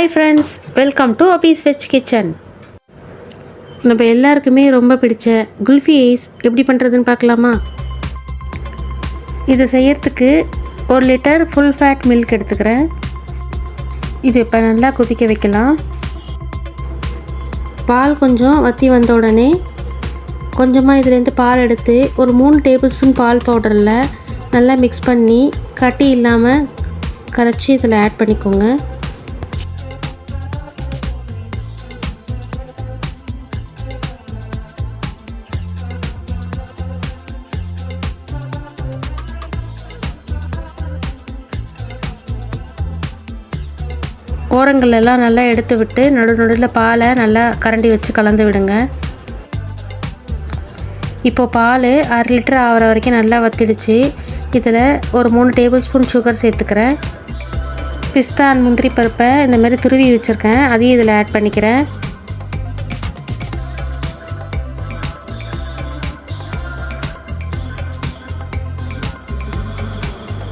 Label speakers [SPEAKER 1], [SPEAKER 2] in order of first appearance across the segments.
[SPEAKER 1] Hi friends, welcome to Abi's veg kitchen. நம்ம எல்லாருக்குமே ரொம்ப பிடிச்ச குல்ஃபி ஐஸ் எப்படி பண்ணுறதுன்னு பார்க்கலாமா? இதை செய்யறதுக்கு 1 லிட்டர் ஃபுல் ஃபேட் மில்க் எடுத்துக்கிறேன். இது இப்போ நல்லா கொதிக்க வைக்கலாம். பால் கொஞ்சம் வற்றி வந்த உடனே கொஞ்சமாக இதுலேருந்து பால் எடுத்து ஒரு 3 டேபிள் ஸ்பூன் பால் பவுடரில் நல்லா மிக்ஸ் பண்ணி கட்டி இல்லாமல் கரைச்சி இதில் ஆட் பண்ணிக்கோங்க. ஓரங்களெல்லாம் நல்லா எடுத்து விட்டு நடுவில் பாலை நல்லா கரண்டி வச்சு கலந்து விடுங்க. இப்போது பால் 1/2 லிட்டர் ஆகிற வரைக்கும் நல்லா வற்றிடுச்சு. இதில் ஒரு 3 டேபிள் ஸ்பூன் சுகர் சேர்த்துக்கிறேன். பிஸ்தா முந்திரி பருப்பை இந்த மாதிரி துருவி வச்சுருக்கேன், அதையும் இதில் ஆட் பண்ணிக்கிறேன்.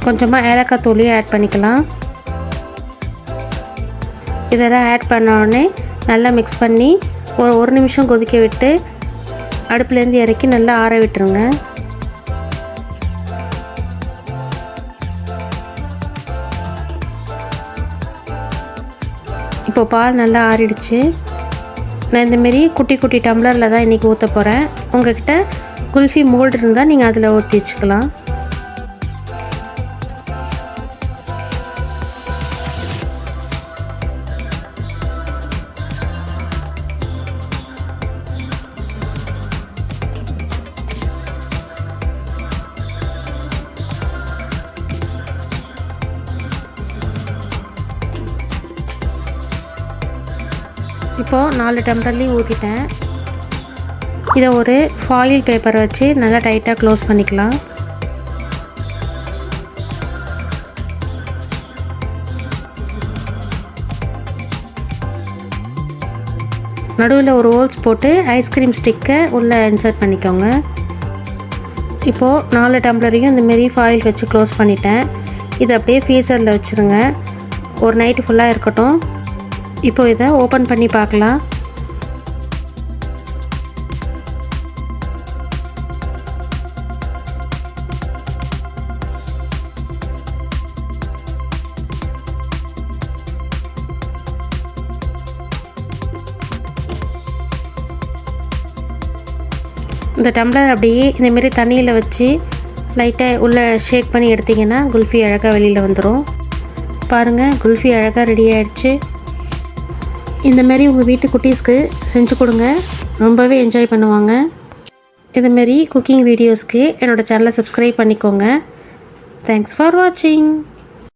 [SPEAKER 1] கொஞ்சமாக ஏலக்காய் தூளையும் ஆட் பண்ணிக்கலாம். இதெல்லாம் ஆட் பண்ண உடனே நல்லா மிக்ஸ் பண்ணி ஒரு நிமிஷம் கொதிக்க விட்டு அடுப்புலேருந்து இறக்கி நல்லா ஆற விட்டுருங்க. இப்போ பால் நல்லா ஆறிடுச்சு. நான் இந்தமாரி குட்டி குட்டி டம்ளரில் தான் இன்றைக்கி ஊற்ற போகிறேன். உங்கள்கிட்ட குல்ஃபி மோல்டு இருந்தால் நீங்கள் அதில் ஊற்றி வச்சுக்கலாம். இப்போது 4 டம்ளர்லேயும் ஊற்றிட்டேன். இதை ஒரு ஃபாயில் பேப்பரை வச்சு நல்லா டைட்டாக க்ளோஸ் பண்ணிக்கலாம். நடுவில் ஒரு ஹோல்ஸ் போட்டு ஐஸ்கிரீம் ஸ்டிக்கை உள்ளே இன்சர்ட் பண்ணிக்கோங்க. இப்போது 4 டம்ளரையும் இந்தமாரி ஃபாயில் வச்சு க்ளோஸ் பண்ணிட்டேன். இதை அப்படியே ஃப்ரீசரில் வச்சுருங்க. ஒரு நைட்டு ஃபுல்லாக இருக்கட்டும். இப்போ இதை ஓப்பன் பண்ணி பார்க்கலாம். இந்த டம்ளர் அப்படியே இந்தமாரி தண்ணியில் வச்சு லைட்டாக உள்ளே ஷேக் பண்ணி எடுத்திங்கன்னா குல்ஃபி அழகாக வெளியில் வந்துடும். பாருங்கள், குல்ஃபி அழகாக ரெடி ஆகிடுச்சு. இந்தமாரி உங்கள் வீட்டு குட்டீஸ்க்கு செஞ்சு கொடுங்க, ரொம்பவே என்ஜாய் பண்ணுவாங்க. இதுமாரி குக்கிங் வீடியோஸ்க்கு என்னோடய சேனலை சப்ஸ்கிரைப் பண்ணிக்கோங்க. தேங்க்ஸ் ஃபார் வாட்சிங்.